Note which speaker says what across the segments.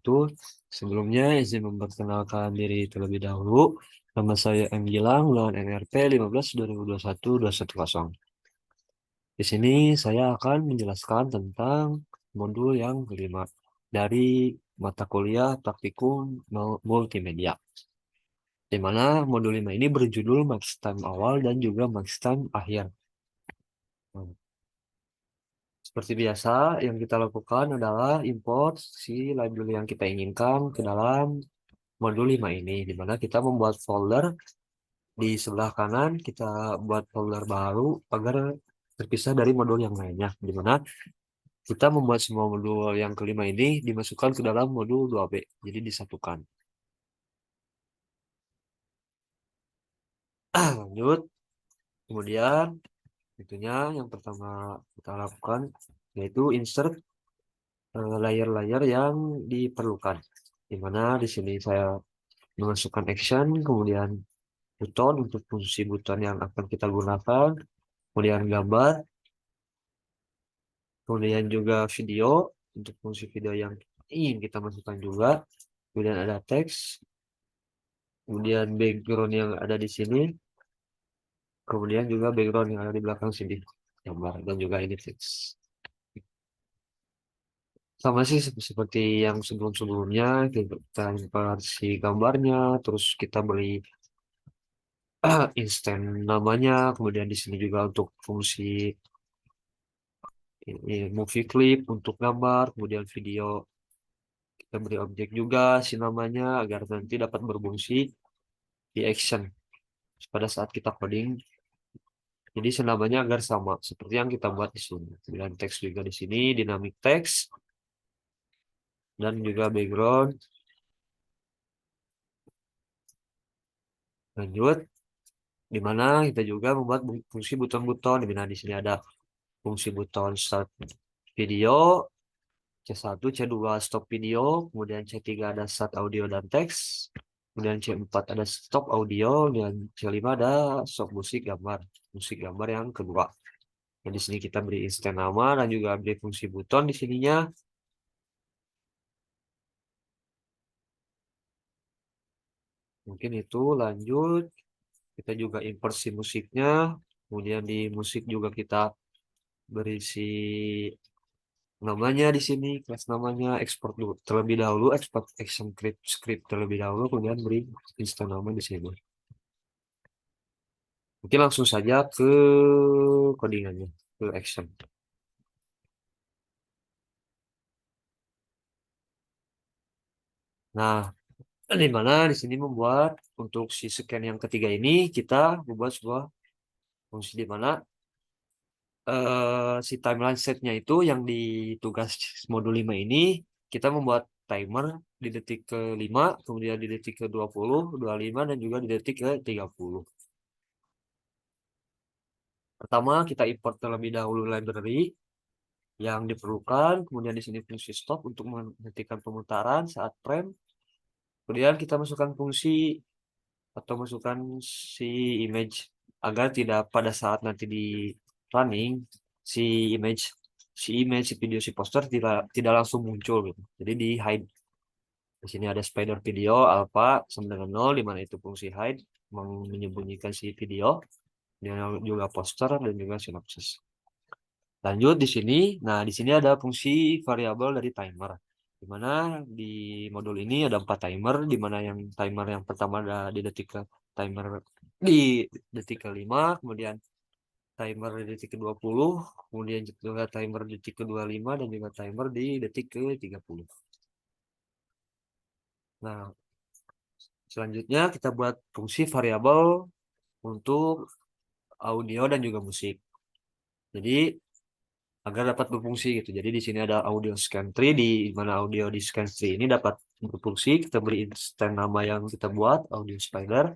Speaker 1: wabarakatuh. Sebelumnya izin memperkenalkan diri terlebih dahulu. Nama saya M. Gilang, lulusan NRP 15 2021 210. Di sini saya akan menjelaskan tentang modul yang kelima dari mata kuliah praktikum multimedia. Di mana modul 5 ini berjudul Max Time awal dan juga Max Time akhir. Nah, seperti biasa, yang kita lakukan adalah import si library yang kita inginkan ke dalam modul 5 ini, di mana kita membuat folder di sebelah kanan, kita buat folder baru agar terpisah dari modul yang lainnya, di mana kita membuat semua modul yang kelima ini dimasukkan ke dalam modul 2B, jadi disatukan. Lanjut, kemudian itunya yang pertama kita lakukan yaitu insert layer-layer yang diperlukan. Di mana di sini saya memasukkan action, kemudian buton untuk fungsi buton yang akan kita gunakan, kemudian gambar, kemudian juga video untuk fungsi video yang ingin kita masukkan juga, kemudian ada teks, kemudian background yang ada di sini, kemudian juga background yang ada di belakang sini, gambar dan juga ini teks. Sama sih seperti yang sebelum-sebelumnya, kita import si gambarnya, terus kita beri instant namanya, kemudian di sini juga untuk fungsi movie clip untuk gambar, kemudian video kita beri objek juga si namanya agar nanti dapat berfungsi di action pada saat kita coding. Jadi senamanya agar sama seperti yang kita buat di sini. Kemudian teks juga di sini dynamic text dan juga background. Lanjut, di mana kita juga membuat fungsi buton-buton. Di mana di sini ada fungsi buton start video, C1, C2 stop video, kemudian C3 ada start audio dan teks, kemudian C4 ada stop audio, dan C5 ada stop musik gambar yang kedua. Dan di sini kita beri instant nama dan juga beri fungsi buton di sininya. Mungkin itu lanjut. Kita juga import si musiknya. Kemudian di musik juga kita beri si namanya di sini, kelas namanya, export dulu. Terlebih dahulu, export action script terlebih dahulu, kemudian beri instant nama di sini. Mungkin langsung saja ke codingannya, ke action. Nah, di mana di sini membuat untuk si scan yang ketiga ini kita membuat sebuah fungsi di mana si timeline setnya itu yang di tugas modul 5 ini kita membuat timer di detik ke-5, kemudian di detik ke-20, 25 dan juga di detik ke-30. Pertama kita import terlebih dahulu library yang diperlukan, kemudian di sini fungsi stop untuk menghentikan pemutaran saat frame. Kemudian kita masukkan fungsi atau masukkan si image agar tidak pada saat nanti di running si image si video si poster tidak langsung muncul gitu. Jadi di hide. Di sini ada spider video alpha sama dengan 0 di mana itu fungsi hide menyembunyikan si video dan juga poster dan juga sinopsis. Lanjut di sini. Nah, di sini ada fungsi variabel dari timer. Di mana di modul ini ada 4 timer, di mana yang timer yang pertama ada di detik ke timer di detik ke-5, kemudian timer di detik ke-20, kemudian juga timer di detik ke-25 dan juga timer di detik ke-30. Nah, selanjutnya kita buat fungsi variabel untuk audio dan juga musik. Jadi agar dapat berfungsi gitu. Jadi di sini ada audio scan tree di mana audio di scan tree ini dapat berfungsi. Kita beri instant nama yang kita buat audio spider.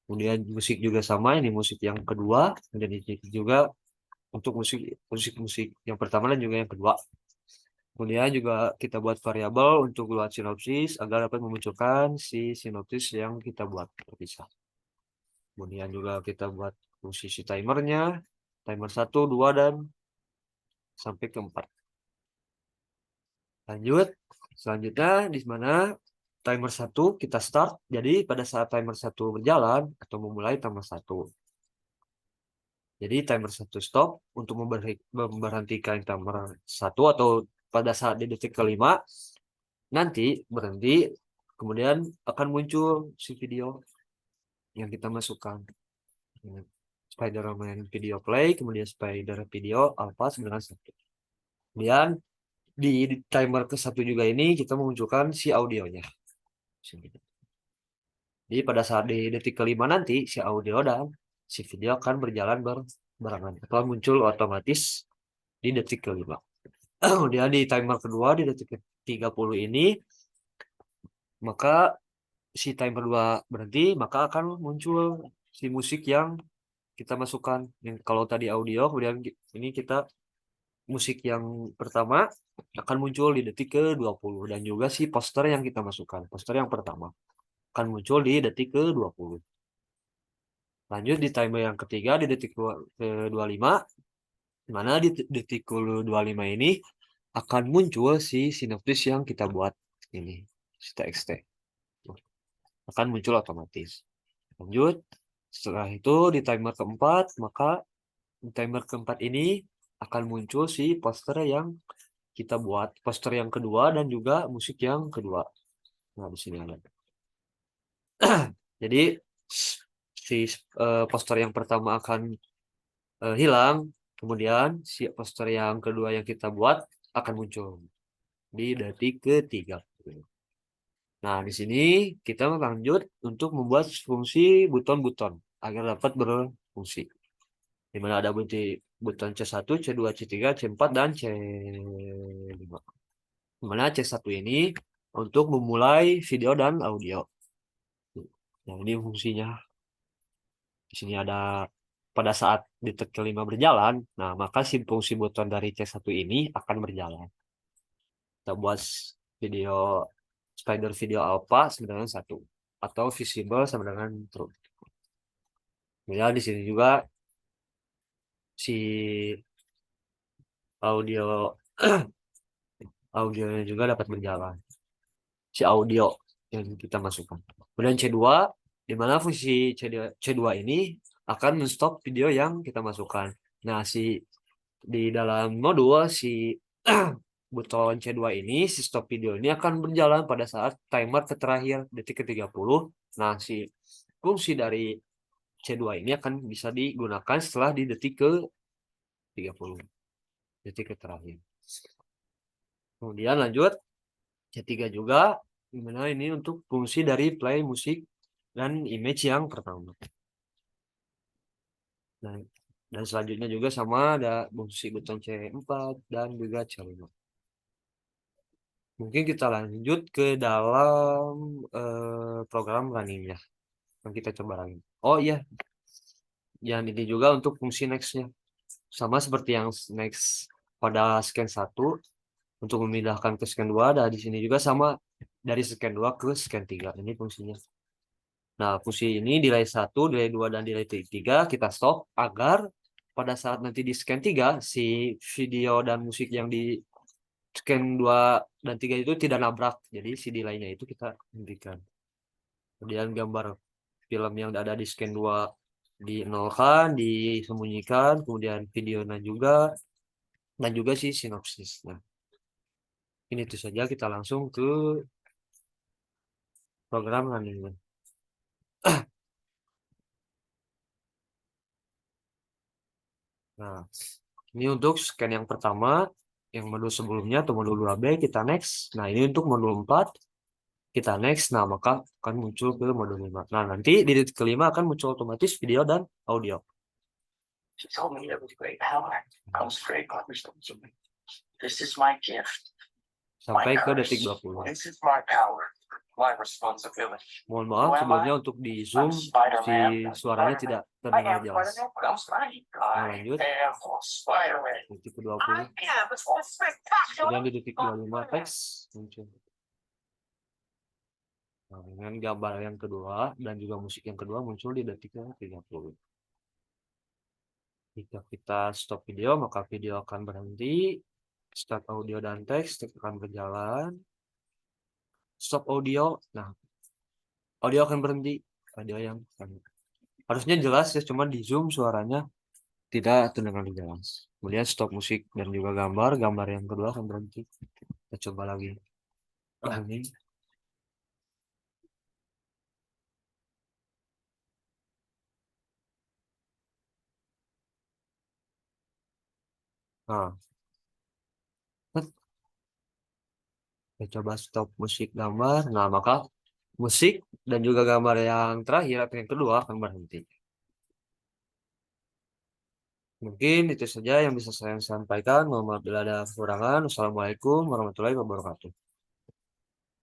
Speaker 1: Kemudian musik juga sama, ini musik yang kedua dan ini juga untuk musik yang pertama dan juga yang kedua. Kemudian juga kita buat variabel untuk buat sinopsis agar dapat memunculkan si sinopsis yang kita buat terpisah. Kemudian juga kita buat fungsi si timernya, timer 1, 2 dan sampai ke 4. Lanjut. Selanjutnya di mana timer 1 kita start. Jadi pada saat timer 1 berjalan atau memulai timer 1. Jadi timer 1 stop untuk memberhentikan timer 1 atau pada saat di detik kelima nanti berhenti, kemudian akan muncul si video yang kita masukkan. Spider-Man video play, kemudian Spider video alpha 91. Kemudian di timer ke satu juga ini kita memunculkan si audionya. Jadi pada saat di detik kelima nanti si audio dan si video akan berjalan berbarengan atau muncul otomatis di detik kelima. Kemudian di timer kedua di detik ke 30 ini maka si timer 2 berhenti, maka akan muncul si musik yang kita masukkan. Yang kalau tadi audio, kemudian ini kita musik yang pertama akan muncul di detik ke 20 dan juga si poster yang kita masukkan. Poster yang pertama akan muncul di detik ke 20. Lanjut di timer yang ketiga di detik ke 25, di mana di detik ke 25 ini akan muncul si sinopsis yang kita buat ini, si TXT. Akan muncul otomatis. Lanjut, setelah itu di timer keempat, maka di timer keempat ini akan muncul si poster yang kita buat, poster yang kedua dan juga musik yang kedua. Nah, di sini ada. Jadi si poster yang pertama akan hilang, kemudian si poster yang kedua yang kita buat akan muncul di detik ketiga. Nah, di sini kita lanjut untuk membuat fungsi buton-buton agar dapat berfungsi. Di mana ada buton C1, C2, C3, C4, dan C5. Di mana C1 ini untuk memulai video dan audio. Nah, ini fungsinya. Di sini ada pada saat detik kelima berjalan, nah maka si fungsi buton dari C1 ini akan berjalan. Kita buat video spider video alpha sama dengan 1 atau visible sama dengan true. Kemudian di sini juga si audio audionya juga dapat berjalan. Si audio yang kita masukkan. Kemudian C2 di mana fungsi C2 ini akan menstop video yang kita masukkan. Nah, di dalam modul si buton C2 ini, si stop video ini akan berjalan pada saat timer terakhir detik ke-30. Nah, si fungsi dari C2 ini akan bisa digunakan setelah di detik ke-30. Detik ke terakhir. Kemudian lanjut C3 juga, dimana ini untuk fungsi dari play musik dan image yang pertama. Nah, dan selanjutnya juga sama ada fungsi buton C4 dan juga C5. Mungkin kita lanjut ke dalam program runningnya. Yang kita coba running. Oh iya, yang ini juga untuk fungsi next-nya. Sama seperti yang next pada scan 1. Untuk memindahkan ke scan 2, ada di sini juga sama dari scan 2 ke scan 3. Ini fungsinya. Nah, fungsi ini delay 1, delay 2, dan delay 3 kita stop agar pada saat nanti di scan 3, si video dan musik yang di scan 2 dan 3 itu tidak nabrak. Jadi si delay-nya itu kita hentikan. Kemudian gambar film yang ada di scan 2 dinolkan, disembunyikan, kemudian videonya juga, dan juga si sinopsis. Nah, ini itu saja kita langsung ke program running. Nah, ini untuk scan yang pertama, yang modul sebelumnya atau modul 2B kita next. Nah, ini untuk modul 4 kita next. Nah, maka akan muncul ke modul 5. Nah, nanti di detik kelima akan muncul otomatis video dan audio.
Speaker 2: She told me that with great power comes great responsibility. This is my gift.
Speaker 1: Sampai ke detik 20.
Speaker 2: This is my power. My responsibility.
Speaker 1: Mohon maaf sebelumnya untuk di zoom si suaranya tidak terdengar jelas. Nah, lanjut. Detik ke-20. Kemudian di detik 25 teks muncul. Nah, dengan gambar yang kedua dan juga musik yang kedua muncul di detik ke-30. Jika kita stop video, maka video akan berhenti. Start audio dan teks akan berjalan. stop audio. Nah, audio akan berhenti. Audio yang harusnya jelas ya, cuma di zoom suaranya tidak terdengar jelas. Kemudian stop musik dan juga gambar. Gambar yang kedua akan berhenti. Kita coba lagi. Ini. Nah, kita coba stop musik gambar. Nah, maka musik dan juga gambar yang terakhir atau yang kedua akan berhenti. Mungkin itu saja yang bisa saya sampaikan. Mohon maaf bila ada kekurangan. Wassalamualaikum warahmatullahi wabarakatuh.